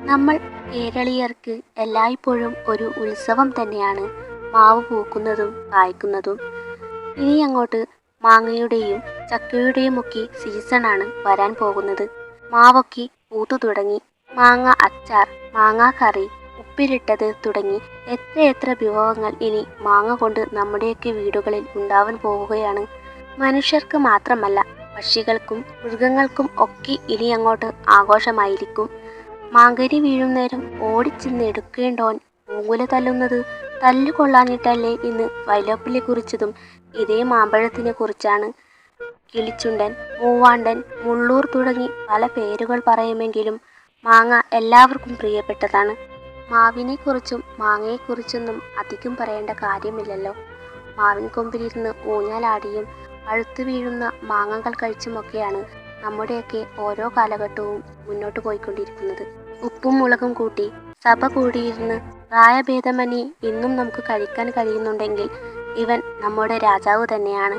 നമ്മൾ കേരളീയർക്ക് എല്ലായ്പ്പോഴും ഒരു ഉത്സവം തന്നെയാണ് മാവ് പൂക്കുന്നതും കായ്ക്കുന്നതും. ഇനി അങ്ങോട്ട് മാങ്ങയുടെയും ചക്കയുടെയും ഒക്കെ സീസണാണ് വരാൻ പോകുന്നത്. മാവൊക്കെ പൂത്തു തുടങ്ങി. മാങ്ങ അച്ചാർ, മാങ്ങാ കറി, ഉപ്പിലിട്ടത് തുടങ്ങി എത്രയെത്ര വിഭവങ്ങൾ ഇനി മാങ്ങ കൊണ്ട് നമ്മുടെയൊക്കെ വീടുകളിൽ ഉണ്ടാവാൻ പോവുകയാണ്. മനുഷ്യർക്ക് മാത്രമല്ല, പക്ഷികൾക്കും മൃഗങ്ങൾക്കും ഒക്കെ ഇനി അങ്ങോട്ട് ആഘോഷമായിരിക്കും. മാങ്കരി വീഴുന്നേരം ഓടിച്ചെന്ന് എടുക്കേണ്ടോൻ പൂങ്കുല തല്ലുന്നത് തല്ലുകൊള്ളാഞ്ഞിട്ടല്ലേ ഇന്ന് വൈലോപ്പിള്ളി കുറിച്ചതും ഇതേ മാമ്പഴത്തിനെ കുറിച്ചാണ്. കിളിച്ചുണ്ടൻ, മൂവാണ്ടൻ, മുള്ളൂർ തുടങ്ങി പല പേരുകൾ പറയുമെങ്കിലും മാങ്ങ എല്ലാവർക്കും പ്രിയപ്പെട്ടതാണ്. മാവിനെക്കുറിച്ചും മാങ്ങയെക്കുറിച്ചൊന്നും അധികം പറയേണ്ട കാര്യമില്ലല്ലോ. മാവിൻ കൊമ്പിലിരുന്ന് ഊഞ്ഞാലാടിയും പഴുത്തു വീഴുന്ന മാങ്ങകൾ കഴിച്ചുമൊക്കെയാണ് നമ്മുടെയൊക്കെ ഓരോ കാലഘട്ടവും മുന്നോട്ട് പോയിക്കൊണ്ടിരിക്കുന്നത്. ഉപ്പും മുളകും കൂട്ടി സഭ കൂടിയിരുന്ന് പ്രായഭേദമന്യേ ഇന്നും നമുക്ക് കഴിക്കാൻ കഴിയുന്നുണ്ടെങ്കിൽ ഇവൻ നമ്മുടെ രാജാവ് തന്നെയാണ്.